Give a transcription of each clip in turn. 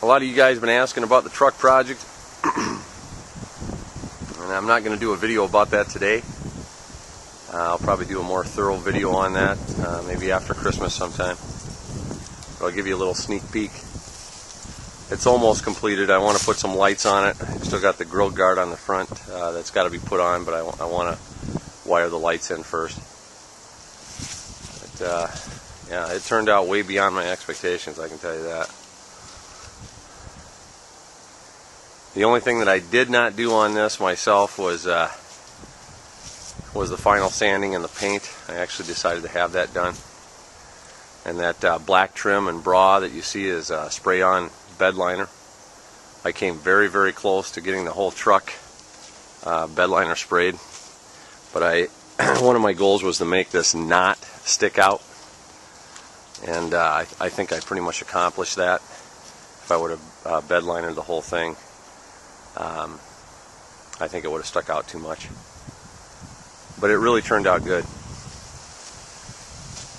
A lot of you guys have been asking about the truck project, and I'm not going to do a video about that today. I'll probably do a more thorough video on that maybe after Christmas sometime. But I'll give you a little sneak peek. It's almost completed. I want to put some lights on it. I've still got the grill guard on the front that's got to be put on, but I want to wire the lights in first. But yeah, it turned out way beyond my expectations, I can tell you that. The only thing that I did not do on this myself was the final sanding and the paint. I actually decided to have that done. And that black trim and bra that you see is spray-on bed liner. I came very, very close to getting the whole truck bed liner sprayed. But one of my goals was to make this not stick out. And I think I pretty much accomplished that. If I would have bed linered the whole thing, I think it would have stuck out too much. But it really turned out good.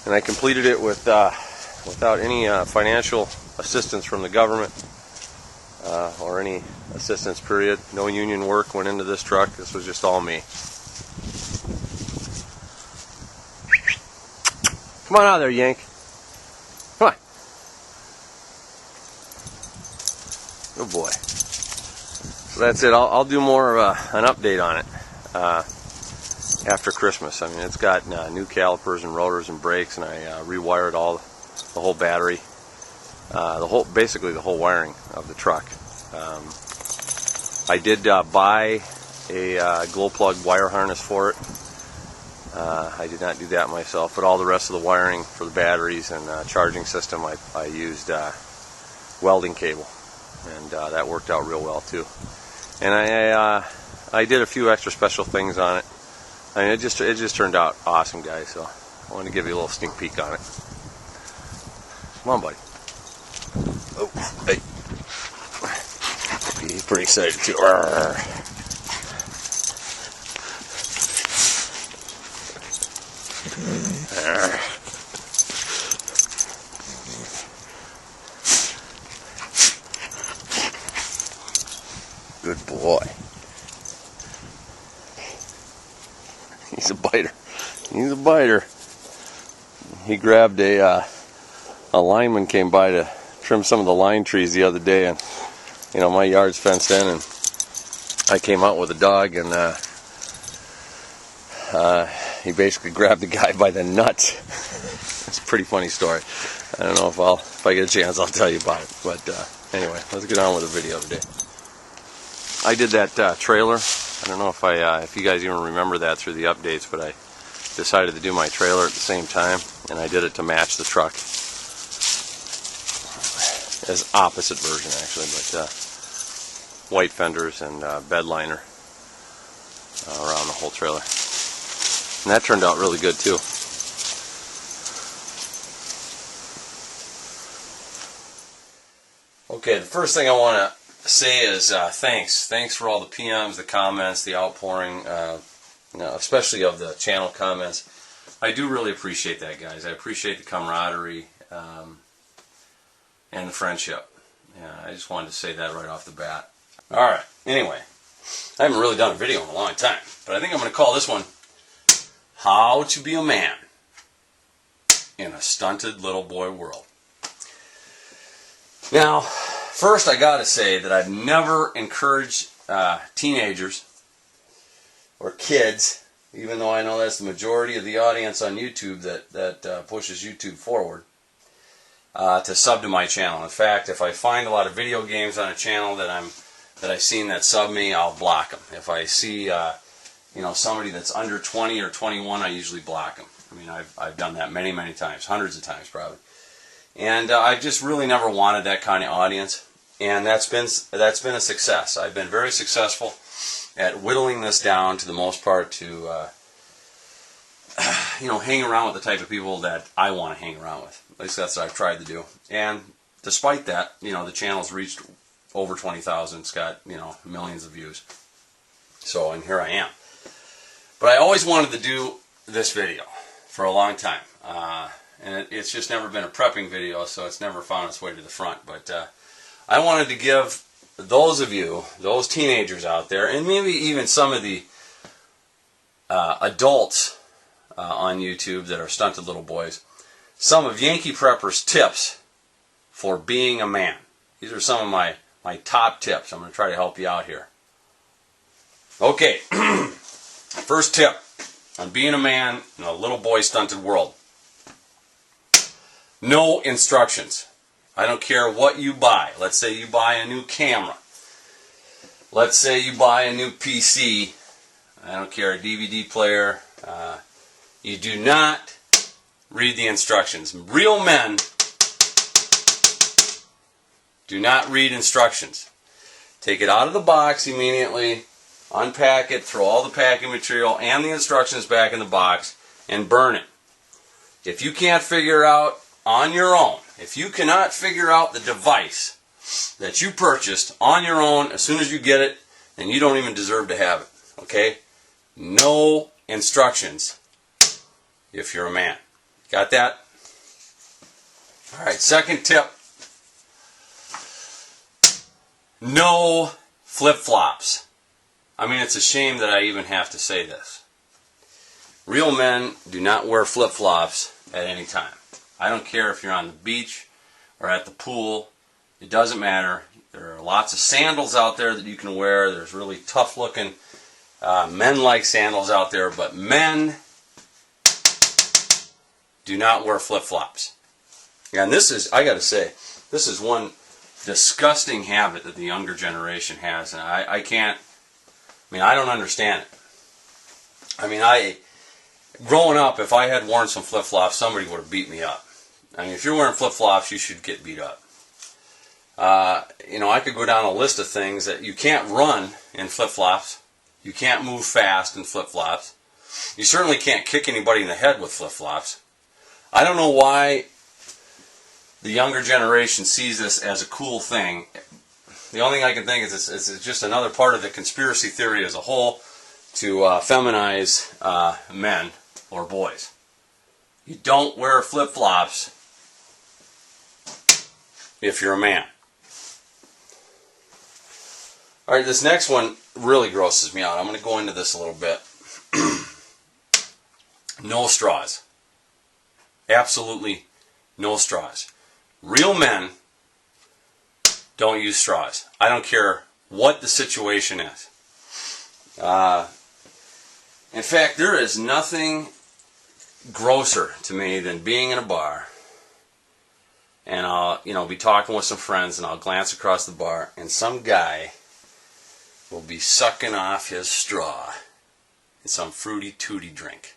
And I completed it without any financial assistance from the government or any assistance period. No union work went into this truck. This was just all me. Come on out there, Yank. Come on. Good boy. So that's it. I'll do more of an update on it after Christmas. I mean, it's got new calipers and rotors and brakes, and I rewired the whole battery, basically the whole wiring of the truck. I did buy a glow plug wire harness for it. I did not do that myself, but all the rest of the wiring for the batteries and charging system, I used welding cable, and that worked out real well too. And I did a few extra special things on it. I mean, it just turned out awesome, guys. So I wanted to give you a little sneak peek on it. Come on, buddy. Oh, hey. He's pretty excited too. Good boy. He's a biter. He's a biter. He grabbed a lineman came by to trim some of the line trees the other day, and you know, my yard's fenced in, and I came out with a dog, and he basically grabbed the guy by the nuts. It's a pretty funny story. I don't know if I get a chance, I'll tell you about it. But anyway, let's get on with the video today. I did that trailer. I don't know if you guys even remember that through the updates, but I decided to do my trailer at the same time, and I did it to match the truck. As opposite version, actually, but white fenders and bed liner around the whole trailer. And that turned out really good too. Okay, the first thing I want to say is thanks for all the PMs, the comments, the outpouring, especially of the channel comments. I do really appreciate that, guys. I appreciate the camaraderie and the friendship. Yeah, I just wanted to say that right off the bat. Alright, anyway, I haven't really done a video in a long time, but I think I'm going to call this one How to Be a Man in a Stunted Little Boy World. Now, first I got to say that I've never encouraged teenagers or kids, even though I know that's the majority of the audience on YouTube that pushes YouTube forward, to sub to my channel. In fact, if I find a lot of video games on a channel that I've seen that sub me, I'll block them. If I see somebody that's under 20 or 21, I usually block them. I mean, I've done that many times, hundreds of times probably. And I've just really never wanted that kind of audience, and that's been a success. I've been very successful at whittling this down to the most part to hang around with the type of people that I want to hang around with. At least that's what I've tried to do. And despite that, the channel's reached over 20,000. It's got millions of views. So, and here I am. But I always wanted to do this video for a long time. And it's just never been a prepping video, so it's never found its way to the front. But I wanted to give those of you, those teenagers out there, and maybe even some of the adults on YouTube that are stunted little boys, some of Yankee Prepper's tips for being a man. These are some of my top tips. I'm going to try to help you out here. Okay, first tip on being a man in a little boy stunted world. No instructions. I don't care what you buy. Let's say you buy a new camera. Let's say you buy a new PC. I don't care, a DVD player. You do not read the instructions. Real men do not read instructions. Take it out of the box immediately, unpack it, throw all the packing material and the instructions back in the box, and burn it. If you can't figure out on your own, if you cannot figure out the device that you purchased on your own as soon as you get it, then you don't even deserve to have it. Okay? No instructions if you're a man. Got that? Alright, second tip. No flip-flops. I mean, it's a shame that I even have to say this. Real men do not wear flip-flops at any time. I don't care if you're on the beach or at the pool. It doesn't matter. There are lots of sandals out there that you can wear. There's really tough-looking men-like sandals out there, but men do not wear flip-flops. And this is, I got to say, this is one disgusting habit that the younger generation has, and I can't, I mean, I don't understand it. I mean, growing up, if I had worn some flip-flops, somebody would have beat me up. I mean, if you're wearing flip-flops, you should get beat up. You know, I could go down a list of things that you can't run in flip-flops. You can't move fast in flip-flops. You certainly can't kick anybody in the head with flip-flops. I don't know why the younger generation sees this as a cool thing. The only thing I can think is it's just another part of the conspiracy theory as a whole to feminize men or boys. You don't wear flip-flops if you're a man. Alright, this next one really grosses me out. I'm going to go into this a little bit. No straws. Absolutely no straws. Real men don't use straws. I don't care what the situation is. In fact, there is nothing grosser to me than being in a bar and I'll be talking with some friends and I'll glance across the bar and some guy will be sucking off his straw in some fruity tooty drink.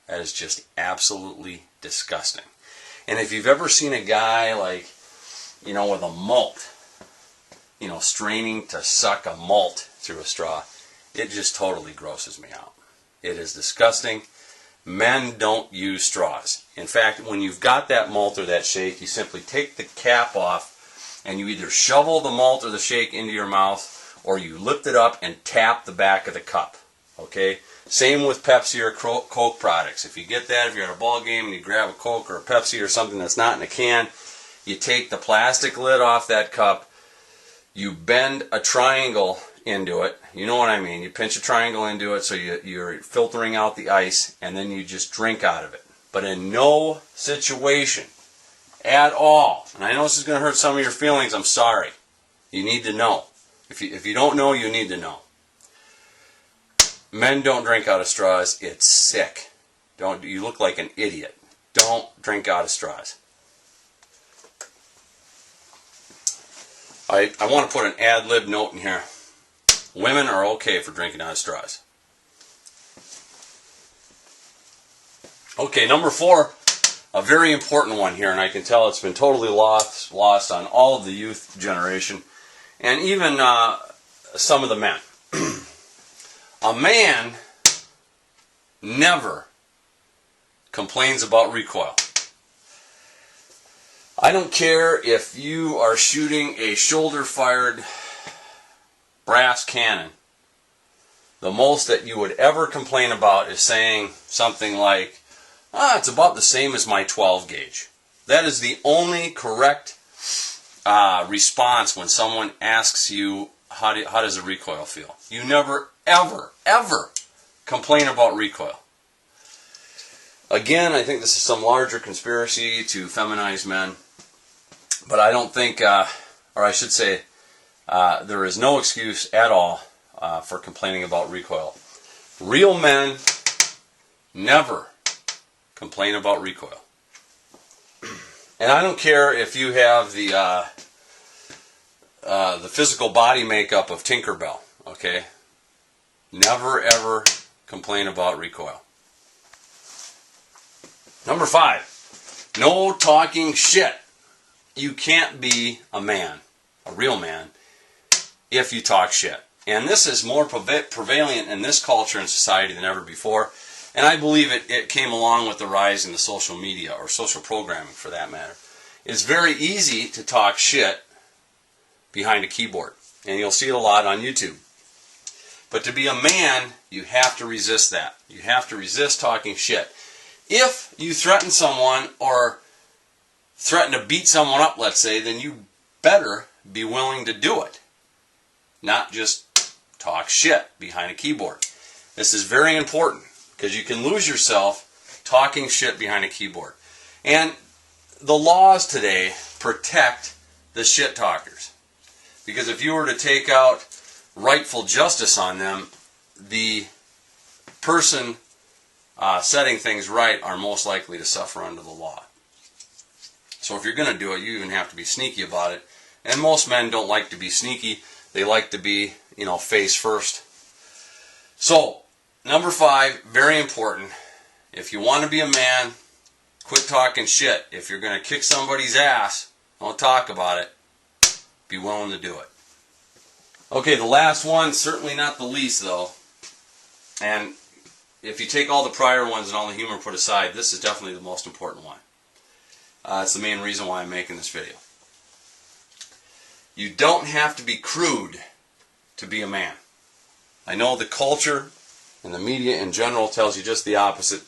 That is just absolutely disgusting. And if you've ever seen a guy like, with a malt, straining to suck a malt through a straw, it just totally grosses me out. It is disgusting. Men don't use straws. In fact, when you've got that malt or that shake, you simply take the cap off and you either shovel the malt or the shake into your mouth or you lift it up and tap the back of the cup. Okay? Same with Pepsi or Coke products. If you get that, if you're at a ball game and you grab a Coke or a Pepsi or something that's not in a can, you take the plastic lid off that cup, you bend a triangle into it. You know what I mean. You pinch a triangle into it so you're filtering out the ice, and then you just drink out of it. But in no situation at all, and I know this is going to hurt some of your feelings, I'm sorry. You need to know. If you don't know, you need to know. Men don't drink out of straws. It's sick. You look like an idiot. Don't drink out of straws. I want to put an ad-lib note in here. Women are okay for drinking out of straws. Okay, number 4, a very important one here, and I can tell it's been totally lost on all of the youth generation, and even some of the men. A man never complains about recoil. I don't care if you are shooting a shoulder-fired brass cannon. The most that you would ever complain about is saying something like, it's about the same as my 12 gauge. That is the only correct response when someone asks you how does the recoil feel. You never, ever, ever complain about recoil. Again, I think this is some larger conspiracy to feminize men, but I don't think, or I should say, there is no excuse at all for complaining about recoil. Real men never complain about recoil. And I don't care if you have the physical body makeup of Tinkerbell, okay? Never ever complain about recoil. Number 5, no talking shit. You can't be a man, a real man, if you talk shit. And this is more prevalent in this culture and society than ever before. And I believe it came along with the rise in the social media, or social programming for that matter. It's very easy to talk shit behind a keyboard. And you'll see it a lot on YouTube. But to be a man, you have to resist that. You have to resist talking shit. If you threaten someone or threaten to beat someone up, let's say, then you better be willing to do it. Not just talk shit behind a keyboard. This is very important because you can lose yourself talking shit behind a keyboard. And the laws today protect the shit talkers. Because if you were to take out rightful justice on them, the person setting things right are most likely to suffer under the law. So if you're going to do it, you even have to be sneaky about it. And most men don't like to be sneaky. They like to be, face first. So, number 5, very important. If you want to be a man, quit talking shit. If you're going to kick somebody's ass, don't talk about it. Be willing to do it. Okay, the last one, certainly not the least though. And if you take all the prior ones and all the humor put aside, this is definitely the most important one. It's the main reason why I'm making this video. You don't have to be crude to be a man. I know the culture and the media in general tells you just the opposite,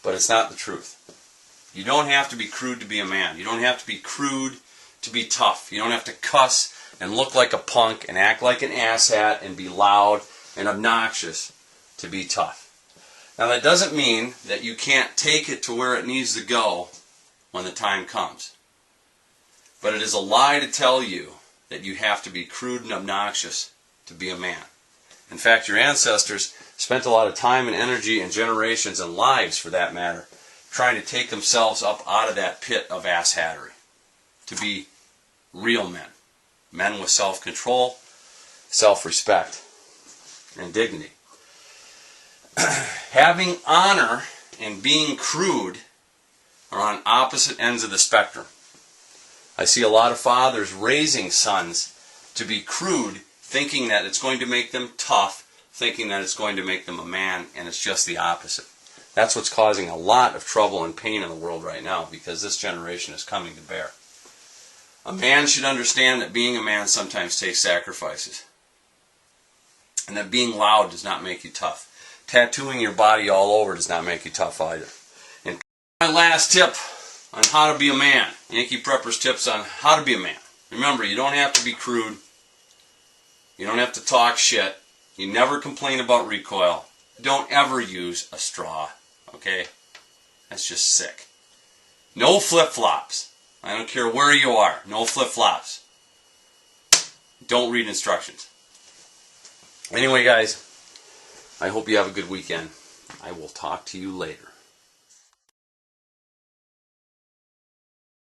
but it's not the truth. You don't have to be crude to be a man. You don't have to be crude to be tough. You don't have to cuss and look like a punk and act like an asshat and be loud and obnoxious to be tough. Now that doesn't mean that you can't take it to where it needs to go when the time comes. But it is a lie to tell you that you have to be crude and obnoxious to be a man. In fact, your ancestors spent a lot of time and energy and generations and lives, for that matter, trying to take themselves up out of that pit of asshattery to be real men. Men with self-control, self-respect, and dignity. Having honor and being crude are on opposite ends of the spectrum. I see a lot of fathers raising sons to be crude, thinking that it's going to make them tough, thinking that it's going to make them a man, and it's just the opposite. That's what's causing a lot of trouble and pain in the world right now, because this generation is coming to bear. A man should understand that being a man sometimes takes sacrifices, and that being loud does not make you tough. Tattooing your body all over does not make you tough either. And my last tip on how to be a man. Yankee Prepper's tips on how to be a man. Remember, you don't have to be crude. You don't have to talk shit. You never complain about recoil. Don't ever use a straw. Okay? That's just sick. No flip-flops. I don't care where you are. No flip-flops. Don't read instructions. Anyway, guys, I hope you have a good weekend. I will talk to you later.